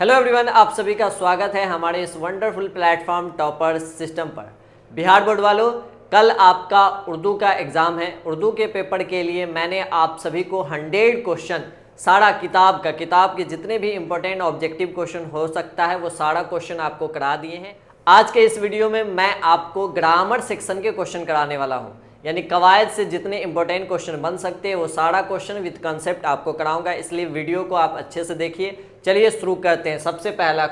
Hello everyone, आप सभी का स्वागत है हमारे इस वंडरफुल प्लेटफॉर्म टॉपर सिस्टम पर। बिहार बोर्ड वालों, कल आपका उर्दू का एग्ज़ाम है। उर्दू के पेपर के लिए मैंने आप सभी को 100 क्वेश्चन, सारा किताब के जितने भी इंपॉर्टेंट ऑब्जेक्टिव क्वेश्चन हो सकता है वो सारा क्वेश्चन आपको करा दिए हैं। आज के इस वीडियो में मैं आपको ग्रामर सेक्शन के क्वेश्चन कराने वाला हूँ, यानी कवायद से जितने इंपॉर्टेंट क्वेश्चन बन सकते हैं वो सारा क्वेश्चन विद कंसेप्ट आपको कराऊंगा, इसलिए वीडियो को आप अच्छे से देखिए। चलिए शुरू करते हैं। सबसे पहला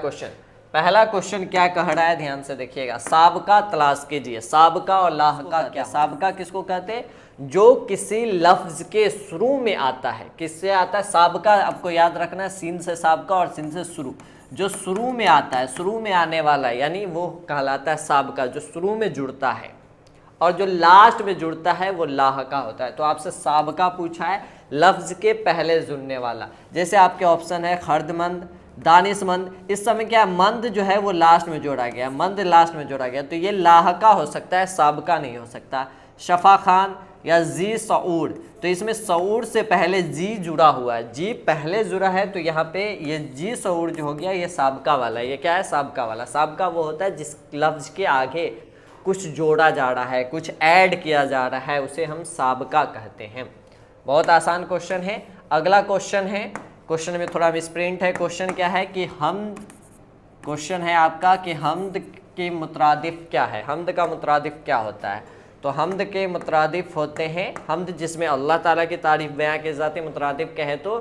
क्वेश्चन क्या कह रहा है, ध्यान से देखिएगा। साबका तलाश कीजिए। साबका और लाहका क्या? साबका किसको कहते हैं? जो किसी लफ्ज के शुरू में आता है। किससे आता है? साबका आपको याद रखना है, सीन से साबका और सीन से शुरू। जो शुरू में आता है, शुरू में आने वाला है, यानी वो कहलाता है साबका, जो शुरू में जुड़ता है। और जो लास्ट में जुड़ता है वो लाहका होता है। तो आपसे साबका पूछा है, लफ्ज के पहले जुड़ने वाला। जैसे आपके ऑप्शन है खर्दमंद, दानिशमंद। इस समय क्या मंद जो है वो लास्ट में जोड़ा गया, मंद लास्ट में जोड़ा गया, तो ये लाहका हो सकता है, साबका नहीं हो सकता। शफा खान या जी सऊर, तो इसमें सऊर से पहले जी जुड़ा हुआ है, जी पहले जुड़ा है, तो यहाँ पे ये जी सऊर जो हो गया ये साबका वाला है। ये क्या है? साबका वाला। साबका वो होता है जिस लफ्ज के आगे कुछ जोड़ा जा रहा है, कुछ ऐड किया जा रहा है, उसे हम साबका कहते हैं। बहुत आसान क्वेश्चन है। अगला क्वेश्चन है, क्वेश्चन में थोड़ा मिसप्रिंट है। क्वेश्चन क्या है कि हमद, क्वेश्चन है आपका कि हमद के मुतरादिफ क्या है? हमद का मुतरादिफ क्या होता है? तो हमद के मुतरादिफ होते हैं, हमद जिसमें अल्लाह ताला की तारीफ बयां की जाती है। मुतरादिफ कहे तो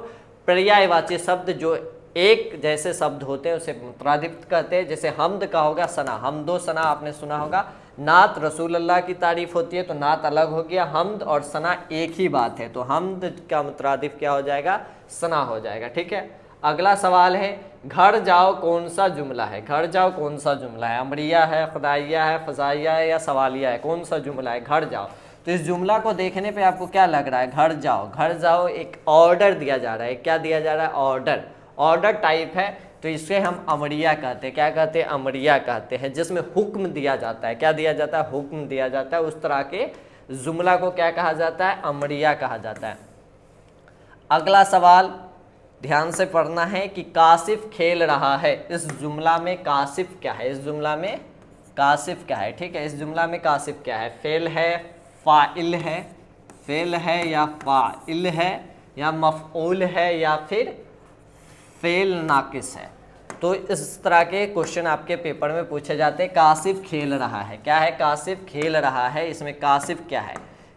पर्यायवाची शब्द जो एक जैसे शब्द होते हैं उसे मुतरादिफ कहते हैं। जैसे हमद का होगा सना, हमदो सना आपने सुना होगा। नात रसूल अल्लाह की तारीफ होती है तो नात अलग हो गया, हमद और सना एक ही बात है, तो हमद का मुतरादिफ क्या हो जाएगा? सना हो जाएगा। ठीक है। अगला सवाल है, घर जाओ कौन सा जुमला है? घर जाओ कौन सा जुमला है? अमरिया है, खुदाइया है, फजाइया है या सवालिया है? कौन सा जुमला है घर जाओ? तो इस जुमला को देखने पे आपको क्या लग रहा है? घर जाओ, घर जाओ एक ऑर्डर दिया जा रहा है। क्या दिया जा रहा है? ऑर्डर। ऑर्डर टाइप है, तो इसे हम अमरिया कहते हैं। क्या कहते हैं? अमरिया कहते हैं, जिसमें हुक्म दिया जाता है। क्या दिया जाता है? हुक्म दिया जाता है। उस तरह के जुमला को क्या कहा जाता है? अमरिया कहा जाता है। अगला सवाल ध्यान से पढ़ना है कि कासिफ खेल रहा है। इस जुमला में कासिफ क्या है? इस जुमला में कासिफ क्या है? ठीक है, इस जुमला में कासिफ क्या है? फेल है, फाइल है, फेल है या फाइल है या मफऊल है या फिर फेल नाकिस है। तो इस तरह के क्वेश्चन आपके पेपर में पूछे जाते हैं। कासिफ खेल रहा है, क्या है? कासिफ खेल रहा है, इसमें कासिफ क्या है?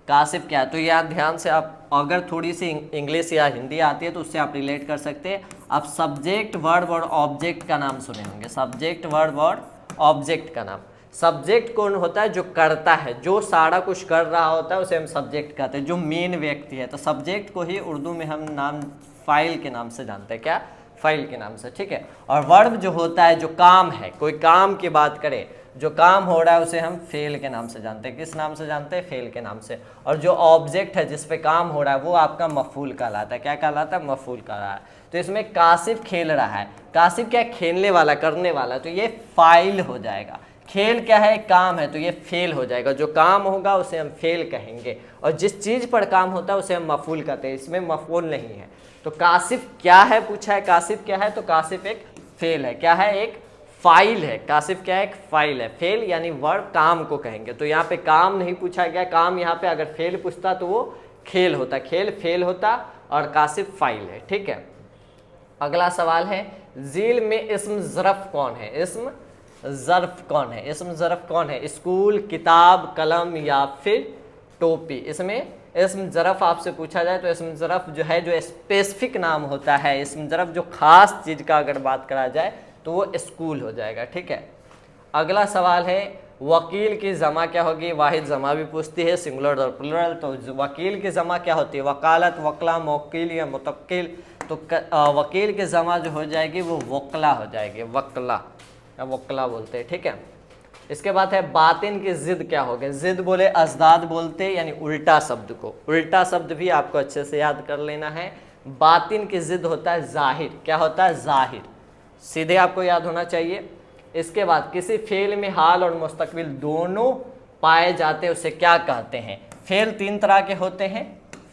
कासिफ क्या है? तो यार ध्यान से, आप अगर थोड़ी सी इंग्लिश या हिंदी आती है तो उससे आप रिलेट कर सकते हैं। आप सब्जेक्ट वर्ब और ऑब्जेक्ट का नाम सुने होंगे। सब्जेक्ट वर्ब और ऑब्जेक्ट का नाम। सब्जेक्ट कौन होता है? जो करता है, जो सारा कुछ कर रहा होता है उसे हम सब्जेक्ट कहते हैं, जो मेन व्यक्ति है। तो सब्जेक्ट को ही उर्दू में हम नाम फाइल के नाम से जानते हैं। क्या? फाइल के नाम से। ठीक है। और वर्ब जो होता है, जो काम है, कोई काम की बात करें, जो काम हो रहा है उसे हम फेल के नाम से जानते हैं। किस नाम से जानते हैं? फेल के नाम से। और जो ऑब्जेक्ट है जिस पे काम हो रहा है वो आपका मफूल कहलाता है। क्या कहलाता है? मफूल कहलाता है। तो इसमें कासिफ खेल रहा है, कासिफ क्या? खेलने वाला, करने वाला, तो ये फाइल हो जाएगा। खेल क्या है? काम है, तो ये फेल हो जाएगा। जो काम होगा उसे हम फेल कहेंगे, और जिस चीज़ पर काम होता है उसे हम मफूल कहते हैं। इसमें मफूल नहीं है। तो कासिफ क्या है पूछा है? कासिफ क्या है? तो कासिफ एक फेल है। क्या है? एक फाइल है। कासिफ क्या है? एक फाइल है। फेल यानी वर्ब, काम को कहेंगे। तो यहाँ पे काम नहीं पूछा गया। काम यहाँ पे अगर फेल पूछता तो वो खेल होता, खेल फेल होता, और कासिफ फाइल है। ठीक है। अगला सवाल है, जील में इस्म ज़रफ़ कौन है? इस्म ज़रफ़ कौन है? इस्म ज़रफ़ कौन है? स्कूल, किताब, कलम या फिर टोपी? इसमें इस्म ज़रफ़ आपसे पूछा जाए तो इस्म ज़रफ़ जो है, जो स्पेसिफिक नाम होता है, इस्म ज़रफ़ जो खास चीज़ का अगर बात करा जाए तो वो स्कूल हो जाएगा। ठीक है। अगला सवाल है, वकील की जमा क्या होगी? वाहिद जमा भी पूछती है, सिंगुलर और प्लुरल। तो वकील की जमा क्या होती है? वकालत, वकला, मौकील या मुतक्किल। तो वकील की जमा जो हो जाएगी वो वकला हो जाएगी। वकला या वकला बोलते हैं। ठीक है। इसके बाद है, बातिन की जिद क्या होगी? जिद बोले अजदाद बोलते, यानी उल्टा शब्द को। उल्टा शब्द भी आपको अच्छे से याद कर लेना है। बातिन की जिद होता है जाहिर। क्या होता है? जाहिर। सीधे आपको याद होना चाहिए। इसके बाद किसी फेल में हाल और मुस्तकबिल दोनों पाए जाते हैं उसे क्या कहते हैं? फेल 3 तरह के होते हैं।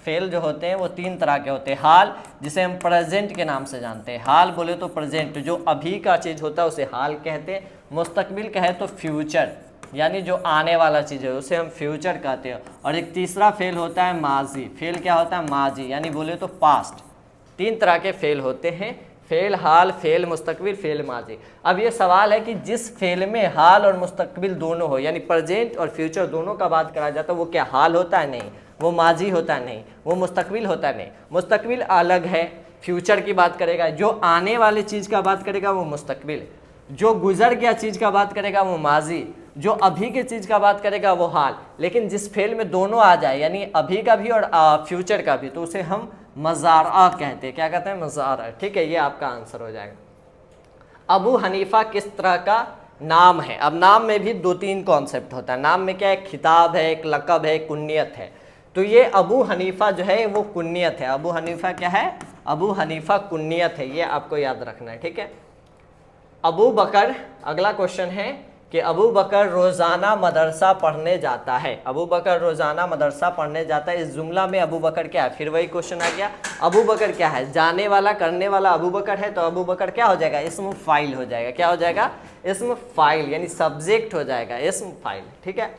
फेल जो होते हैं वो 3 तरह के होते हैं। हाल, जिसे हम प्रेजेंट के नाम से जानते हैं, हाल बोले तो प्रेजेंट, जो अभी का चीज़ होता है उसे हाल कहते हैं। मुस्तकबिल कहे तो फ्यूचर, यानी जो आने वाला चीज़ है उसे हम फ्यूचर कहते हैं। और एक तीसरा फेल होता है माजी। फेल क्या होता है? माजी, यानी बोले तो पास्ट। 3 तरह के फेल होते हैं, फेल हाल, फेल मुस्तकबिल, फेल माजी। अब ये सवाल है कि जिस फेल में हाल और मुस्तकबिल दोनों हो, यानी प्रेजेंट और फ्यूचर दोनों का बात करा जाता है, वो क्या हाल होता है? नहीं। वो माजी होता है? नहीं। वो मुस्तकबिल होता है? नहीं। मुस्तकबिल अलग है, फ्यूचर की बात करेगा। जो आने वाले चीज़ का बात करेगा वो मुस्तकबिल, जो गुजर गया चीज़ का बात करेगा वो माजी, जो अभी के चीज़ का बात करेगा वो हाल। लेकिन जिस फेल में दोनों आ जाए, यानी अभी का भी और फ्यूचर का भी, तो उसे हम मज़ारा कहते हैं। क्या कहते हैं? मज़ारा। ठीक है, ये आपका आंसर हो जाएगा। अबू हनीफा किस तरह का नाम है? अब नाम में भी 2-3 कॉन्सेप्ट होता है। नाम में क्या है? खिताब है, एक लक़ब है, कुन्नियत है। तो ये अबू हनीफा जो है वो कुन्नियत है। अबू हनीफा क्या है? अबू हनीफा कुन्नियत है, ये आपको याद रखना है। ठीक है। अबू बकर, अगला क्वेश्चन है कि अबू बकर रोज़ाना मदरसा पढ़ने जाता है। अबू बकर रोज़ाना मदरसा पढ़ने जाता है, इस जुमला में अबू बकर क्या है? फिर वही क्वेश्चन आ गया, अबू बकर क्या है? जाने वाला, करने वाला अबू बकर है, तो अबू बकर क्या हो जाएगा? इस्म फ़ाइल हो जाएगा। क्या हो जाएगा? इस्म फ़ाइल, यानी सब्जेक्ट हो जाएगा, इस्म फ़ाइल। ठीक है।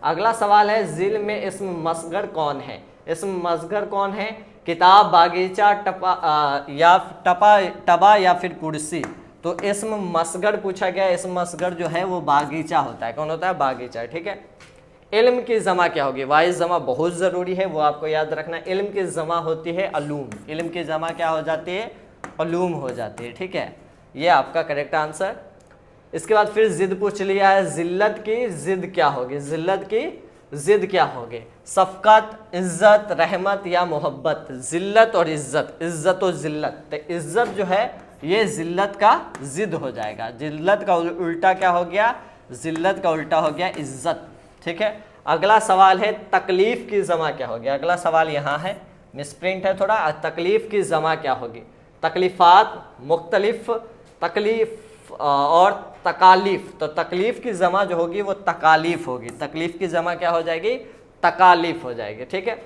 अगला सवाल है, ज़िल में इस्म मसगर कौन है? इस्म मसगर कौन है? किताब, बागीचा, टबा या फिर कुर्सी। तो इस्म मसगर पूछा गया, इस्म मसगर जो है वो बागीचा होता है। कौन होता है? बागीचा। ठीक है। इल्म की जमा क्या होगी? वाइज जमा बहुत ज़रूरी है, वो आपको याद रखना। इल्म की जमा होती है अलूम। इल्म की जमा क्या हो जाती है? अलूम हो जाती है। ठीक है, ये आपका करेक्ट आंसर। इसके बाद फिर जिद पूछ लिया है, जिल्लत की जिद क्या होगी? जिल्लत की जिद क्या होगी? शफ़क़त, इज़्ज़त, रहमत या मोहब्बत? जिल्लत और इज़्ज़त, इज़्ज़त और जिल्लत। तो इज़्ज़त जो है ये जिल्लत का जिद हो जाएगा। जिल्लत का उल्टा क्या हो गया? जिल्लत का उल्टा हो गया इज़्ज़त। ठीक है। अगला सवाल है, तकलीफ़ की जमा क्या होगी? अगला सवाल यहाँ है, मिसप्रिंट है थोड़ा। तकलीफ़ की जमा क्या होगी? तकलीफ़ात, मुख्तलिफ, तकलीफ़ और तकालीफ़। तो तकलीफ़ की जमा जो होगी वो तकालीफ़ होगी। तकलीफ़ की जमा क्या हो जाएगी? तकालीफ़ हो जाएगी। ठीक है।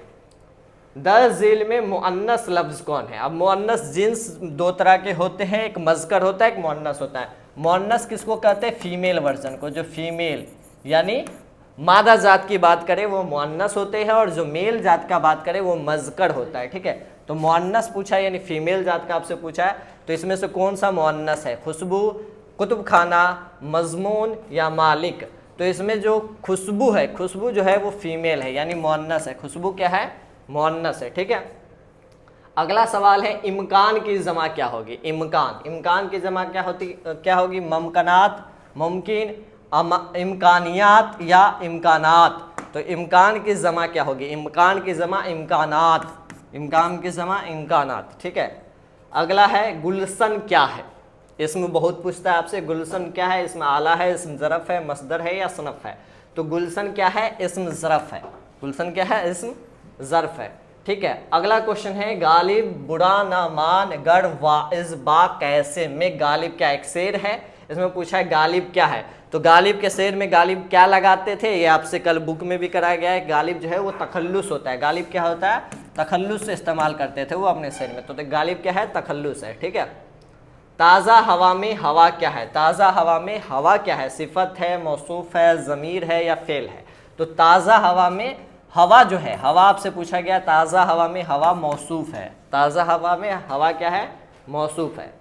द ज़िल में मुअन्नस लफ्ज़ कौन है? अब मुअन्नस जिन्स 2 तरह के होते हैं, एक मज़कर होता है, एक मुअन्नस होता है। मुअन्नस किसको कहते हैं? फीमेल वर्जन को। जो फीमेल यानी मादा जात की बात करें वो मुअन्नस होते हैं, और जो मेल जात का बात करें वो मज़कर होता है। ठीक है। तो मुअन्नस पूछा है, यानी फीमेल जात का आपसे पूछा है, तो इसमें से कौन सा मुअन्नस है? खुशबू, कुतुब खाना, मजमून या मालिक? तो इसमें जो खुशबू है, खुशबू जो है वो फीमेल है, यानी मुअन्नस है। खुशबू क्या है? मुअन्नस है। ठीक है। अगला सवाल है, इम्कान की जमा क्या होगी? इम्कान, इम्कान की जमा क्या होगी? मुमकिनात, मुमकिन, इम्कानियात या इम्कानात? तो इम्कान की जमा क्या होगी? इम्कान की जमा इम्कानात, इम्कान की जमा इम्कानात। ठीक है। अगला है, गुलशन क्या है? इसमें बहुत पूछता है आपसे, गुलशन क्या है? इसमें आला है, इसम ज़रफ़ है, मसदर है या सनफ़ है? तो गुलशन क्या है? इसम ज़रफ़ है। गुलशन क्या है? इसम ज़र्फ़ है। ठीक है। अगला क्वेश्चन है, गालिब बुरा ना मान गर वाइज बा कैसे में? गालिब क्या एक शेर है? इसमें पूछा है गालिब क्या है, तो गालिब के शेर में गालिब क्या लगाते थे? ये आपसे कल बुक में भी कराया गया है। गालिब जो है वो तखल्लुस होता है। गालिब क्या होता है? तखल्लुस से इस्तेमाल करते थे वो अपने शेर में। तो गालिब क्या है? तखल्लुस है। ठीक है। ताज़ा हवा में हवा क्या है? ताज़ा हवा में हवा क्या है? सिफत है, मौसूफ है, ज़मीर है या फ़ेल है? तो ताज़ा हवा में हवा जो है, हवा आपसे पूछा गया, ताज़ा हवा में हवा मौसूफ है। ताज़ा हवा में हवा क्या है? मौसूफ है।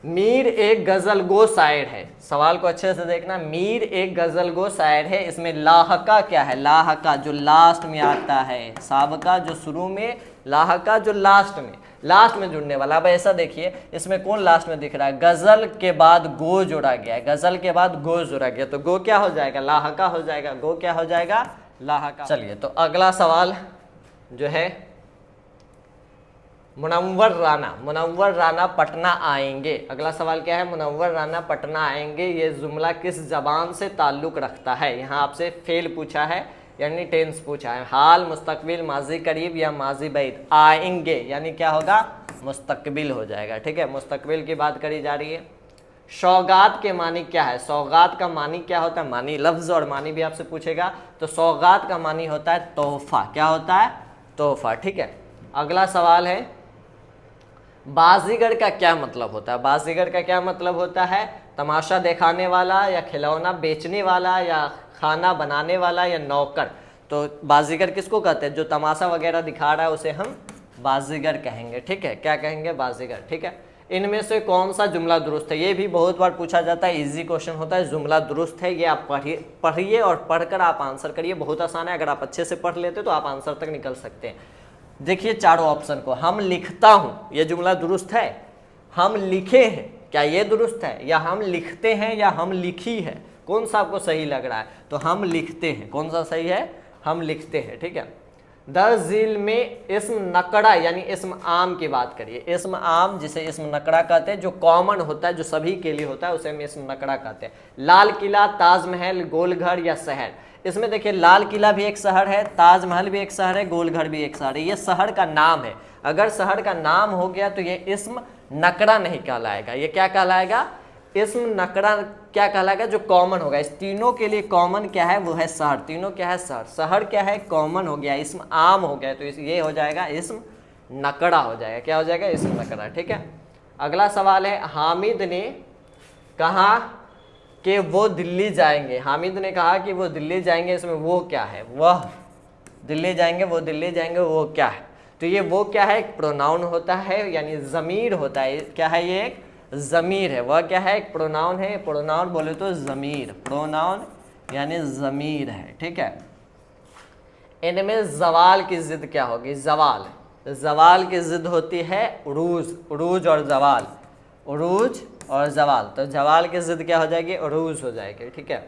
मीर एक गज़ल गो शायर है। सवाल को अच्छे से देखना, मीर एक गज़ल गो शायर है। इसमें लाहका क्या है? लाहका जो लास्ट में आता है, साबका जो शुरू में, लाहका जो लास्ट में जुड़ने वाला। अब ऐसा देखिए, इसमें कौन लास्ट में दिख रहा है? गज़ल के बाद गो जोड़ा गया है, गज़ल के बाद गो जोड़ा गया, तो गो क्या हो जाएगा? लाहका हो जाएगा। गो क्या हो जाएगा? लाहका। चलिए, तो अगला सवाल जो है, मुनव्वर राना पटना आएंगे। अगला सवाल क्या है? मुनव्वर राना पटना आएंगे, ये जुमला किस ज़बान से ताल्लुक़ रखता है? यहाँ आपसे फेल पूछा है, यानी टेंस पूछा है। हाल, मुस्तकबिल, माजी करीब या माजी बैद? आएंगे यानी क्या होगा? मुस्तकबिल हो जाएगा। ठीक है। मुस्तकबिल की बात करी जा रही है। सौगात के मानी क्या है? सौगात का मानी क्या होता है? मानी लफ्ज और मानी भी आपसे पूछेगा। तो सौगात का मानी होता है तोहफा। क्या होता है? तोहफा। ठीक है, अगला सवाल है बाजीगर का क्या मतलब होता है? बाजीगर का क्या मतलब होता है? तमाशा दिखाने वाला, या खिलौना बेचने वाला, या खाना बनाने वाला, या नौकर। तो बाजीगर किसको कहते हैं? जो तमाशा वगैरह दिखा रहा है उसे हम बाजीगर कहेंगे। ठीक है, क्या कहेंगे? बाजीगर। ठीक है, इनमें से कौन सा जुमला दुरुस्त है? ये भी बहुत बार पूछा जाता है, इजी क्वेश्चन होता है। जुमला दुरुस्त है, ये आप पढ़िए और पढ़कर आप आंसर करिए। बहुत आसान है, अगर आप अच्छे से पढ़ लेते तो आप आंसर तक निकल सकते हैं। देखिए चारों ऑप्शन को, हम लिखता हूँ, ये जुमला दुरुस्त है। हम लिखे हैं, क्या ये दुरुस्त है? या हम लिखते हैं, या हम लिखी है? कौन सा आपको सही लग रहा है? तो हम लिखते हैं। कौन सा सही है? हम लिखते हैं। ठीक है, दरअसल में इस्म नकड़ा यानी इस्म आम की बात करिए। इस्म आम जिसे इस्म नकड़ा कहते हैं, जो कॉमन होता है, जो सभी के लिए होता है, उसे हम इस्म नकड़ा कहते हैं। लाल किला, ताजमहल, गोलघर या शहर। इसमें देखिए लाल किला भी एक शहर है, ताजमहल भी एक शहर है, गोलघर भी एक शहर है। ये शहर का नाम है। अगर शहर का नाम हो गया तो ये इस्म नकड़ा नहीं कहलाएगा। ये क्या कहलाएगा? इस्म नकड़ा क्या कहलाएगा? जो कॉमन होगा। इस तीनों के लिए कॉमन क्या है? वो है शहर। तीनों क्या है? शहर। शहर क्या है? कॉमन हो गया, इस्म आम हो गया, तो ये हो जाएगा इस्म नकड़ा हो जाएगा। क्या हो जाएगा? इस्म नकड़ा। ठीक है, अगला सवाल है हामिद ने कहा कि वो दिल्ली जाएंगे। हामिद ने कहा कि वो दिल्ली जाएंगे, इसमें वो क्या है? वह दिल्ली जाएंगे, वो दिल्ली जाएंगे, वो क्या है? तो ये वो क्या है? एक प्रोनाउन होता है, यानी ज़मीर होता है। क्या है? ये एक ज़मीर है। वह क्या है? एक प्रोनाउन है। प्रोनाउन बोले तो ज़मीर, प्रोनाउन यानी ज़मीर है। ठीक है, इनमें जवाल की ज़िद क्या होगी? जवाल। जवाल की ज़िद होती है उरूज। उरूज और जवाल, उरूज और जवाल। तो जवाल की ज़िद क्या हो जाएगी? उरूज हो जाएगी। ठीक है,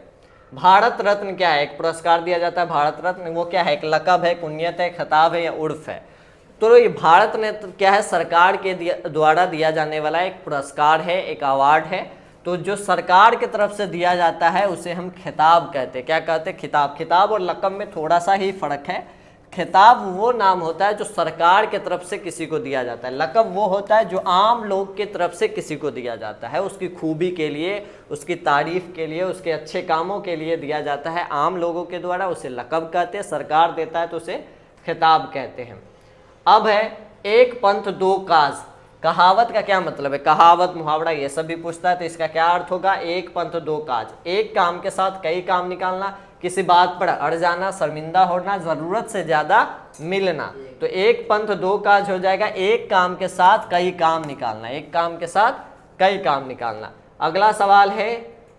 भारत रत्न क्या है? एक पुरस्कार दिया जाता है भारत रत्न। वो क्या है? एक लक़ब है, कुन्यत है, खिताब है, या उर्फ है? तो ये भारत ने तो क्या है? सरकार के द्वारा दिया जाने वाला एक पुरस्कार है, एक अवार्ड है। तो जो सरकार की तरफ से दिया जाता है उसे हम खिताब कहते हैं। क्या कहते हैं? खिताब। खिताब और लक़ब में थोड़ा सा ही फ़र्क है। खिताब वो नाम होता है जो सरकार की तरफ से किसी को दिया जाता है। लक़ब वो होता है जो आम लोग की तरफ से किसी को दिया जाता है, उसकी खूबी के लिए, उसकी तारीफ़ के लिए, उसके अच्छे कामों के लिए दिया जाता है आम लोगों के द्वारा। उसे लक़ब कहते हैं। सरकार देता है तो उसे खिताब कहते हैं। अब है एक पंथ दो काज। कहावत का क्या मतलब है? कहावत, मुहावरा ये सब भी पूछता है, तो इसका क्या अर्थ होगा? एक पंथ दो काज, एक काम के साथ कई काम निकालना, किसी बात पर अड़ जाना, शर्मिंदा होना, ज़रूरत से ज़्यादा मिलना। तो एक पंथ दो काज हो जाएगा, एक काम के साथ कई काम निकालना, एक काम के साथ कई काम निकालना। अगला सवाल है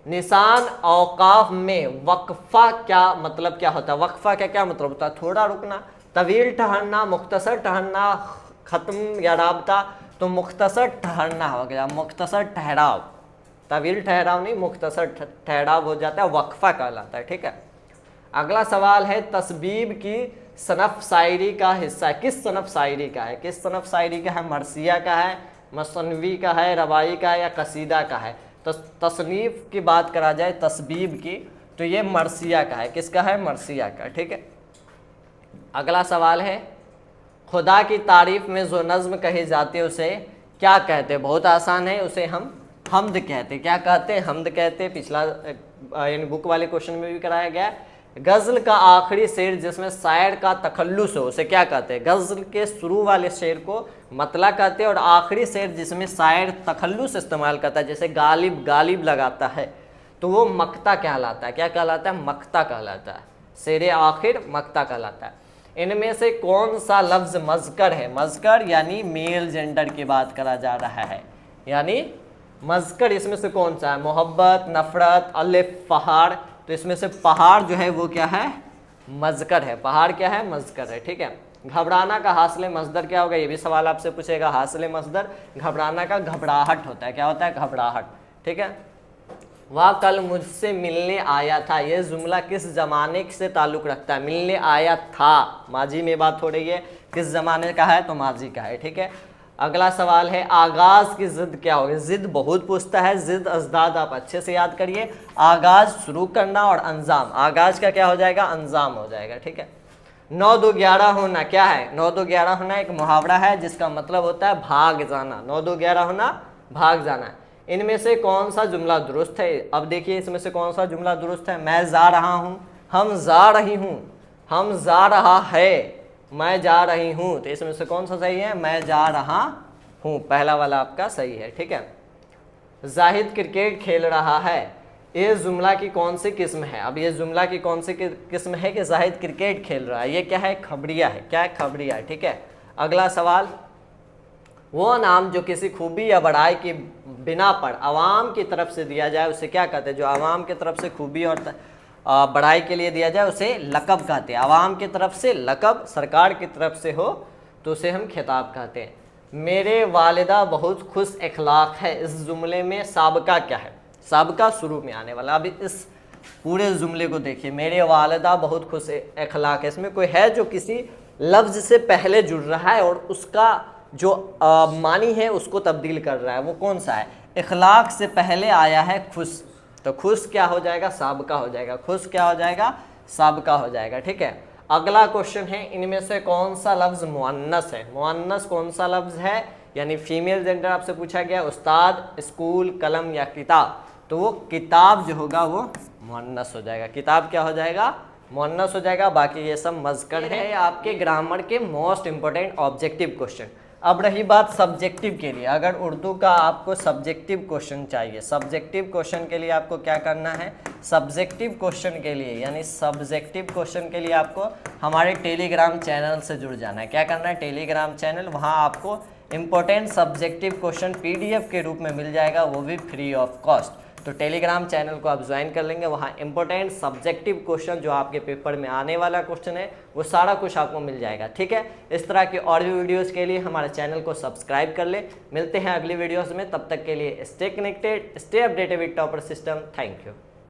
निशान औकाफ में वक्फा क्या मतलब क्या होता है? वक्फा का क्या मतलब होता है? थोड़ा रुकना। तवील ठहरना, मुख्तसर ठहरना, ख़त्म या राबता। तो मुख्तसर ठहरना हो गया, मुख्तसर ठहराव। तवील ठहराव नहीं, मुख्तसर ठहराव हो जाता है, वक्फा कहलाता है। ठीक है, अगला सवाल है तस्बीब की सनफ शायरी का हिस्सा किस सनफ शायरी का है? किस सनफ शायरी का है? मरसिया का है, मसनवी का है, रवाई का है, या कसीदा का है? तो तसनीफ की बात करा जाए तस्बीब की, तो ये मरसिया का है। किसका है? मरसिया का। ठीक है, अगला सवाल है खुदा की तारीफ में जो नज़्म कही जाती है उसे क्या कहते हैं? बहुत आसान है, उसे हम हमद कहते हैं। क्या कहते हैं? हमद कहते हैं। पिछला यानी बुक वाले क्वेश्चन में भी कराया गया। गज़ल का आखिरी शेर जिसमें शायर का तखल्लुस हो उसे क्या कहते हैं? गज़ल के शुरू वाले शेर को मतला कहते हैं, और आखिरी शेर जिसमें शायर तखल्लुस इस्तेमाल करता है, जैसे गालिब गालिब लगाता है, तो वो मक्ता कहलाता है। क्या कहलाता है? मक्ता कहलाता है। शेर आखिर मक्ता कहलाता है। इनमें से कौन सा लफ्ज़ मज़कर है? मज़कर यानी मेल जेंडर की बात करा जा रहा है, यानी मज़कर इसमें से कौन सा है? मोहब्बत, नफ़रत, अलिफ, पहाड़। तो इसमें से पहाड़ जो है वो क्या है? मज़कर है। पहाड़ क्या है? मज़कर है। ठीक है, घबराना का हासिल मज़दर क्या होगा? ये भी सवाल आपसे पूछेगा। हासिल मज़दर घबराना का घबराहट होता है। क्या होता है? घबराहट। ठीक है, वह कल मुझसे मिलने आया था, ये जुमला किस ज़माने से ताल्लुक़ रखता है? मिलने आया था, माजी में बात हो रही है, किस ज़माने का है? तो माजी का है। ठीक है, अगला सवाल है आगाज़ की ज़िद क्या होगी? ज़िद बहुत पूछता है। ज़िद अज़दाद आप अच्छे से याद करिए। आगाज़ शुरू करना, और अंजाम। आगाज़ का क्या हो जाएगा? अंजाम हो जाएगा। ठीक है, 9 2 11 होना क्या है? 9 2 11 होना एक मुहावरा है जिसका मतलब होता है भाग जाना। 9 2 11 होना, भाग जाना। इनमें से कौन सा जुमला दुरुस्त है? अब देखिए इसमें से कौन सा जुमला दुरुस्त है? मैं जा रहा हूँ, हम जा रही हूँ, हम जा रहा है, मैं जा रही हूँ। तो इसमें से कौन सा सही है? मैं जा रहा हूँ, पहला वाला आपका सही है। ठीक है। जाहिद क्रिकेट खेल रहा है, ये जुमला की कौन सी किस्म है? अब ये जुमला की कौन सी किस्म है कि जाहिद क्रिकेट खेल रहा है? ये क्या है? खबरिया है। क्या है? खबरिया है। ठीक है। अगला सवाल, वो नाम जो किसी खूबी या बड़ाई की बिना पर आवाम की तरफ से दिया जाए उसे क्या कहते हैं? जो आवाम की तरफ से खूबी और बड़ाई के लिए दिया जाए उसे लक़ब कहते हैं। आवाम की तरफ से लक़ब, सरकार की तरफ से हो तो उसे हम खिताब कहते हैं। मेरे वालिदा बहुत खुश अखलाक है, इस जुमले में साबका क्या है? साबका शुरू में आने वाला। अब इस पूरे जुमले को देखिए, मेरे वालिदा बहुत खुश अखलाक है, इसमें कोई है जो किसी लफ्ज़ से पहले जुड़ रहा है और उसका जो मानी है उसको तब्दील कर रहा है, वो कौन सा है? अखलाक से पहले आया है खुश, तो खुश क्या हो जाएगा? साबका हो जाएगा। खुश क्या हो जाएगा? साबका हो जाएगा। ठीक है। अगला क्वेश्चन है, इनमें से कौन सा लफ्ज़ मुअन्नस है? मुअन्नस कौन सा लफ्ज़ है? यानी फीमेल जेंडर आपसे पूछा गया, उस्ताद, स्कूल, कलम या किताब। तो वो किताब जो होगा वो मुअन्नस हो जाएगा। किताब क्या हो जाएगा? मुअन्नस हो जाएगा। बाकी ये सब मज़कर है आपके ग्रामर के मोस्ट इंपॉर्टेंट ऑब्जेक्टिव क्वेश्चन। अब रही बात सब्जेक्टिव के लिए, अगर उर्दू का आपको सब्जेक्टिव क्वेश्चन चाहिए, सब्जेक्टिव क्वेश्चन के लिए आपको क्या करना है? सब्जेक्टिव क्वेश्चन के लिए यानी सब्जेक्टिव क्वेश्चन के लिए आपको हमारे टेलीग्राम चैनल से जुड़ जाना है। क्या करना है? टेलीग्राम चैनल, वहाँ आपको इंपॉर्टेंट सब्जेक्टिव क्वेश्चन PDF के रूप में मिल जाएगा, वो भी फ्री ऑफ कॉस्ट। तो टेलीग्राम चैनल को आप ज्वाइन कर लेंगे, वहाँ इंपॉर्टेंट सब्जेक्टिव क्वेश्चन जो आपके पेपर में आने वाला क्वेश्चन है वो सारा कुछ आपको मिल जाएगा। ठीक है। इस तरह की और भी वीडियोस के लिए हमारे चैनल को सब्सक्राइब कर ले। मिलते हैं अगली वीडियोस में, तब तक के लिए stay connected, stay updated with topper system. Thank you.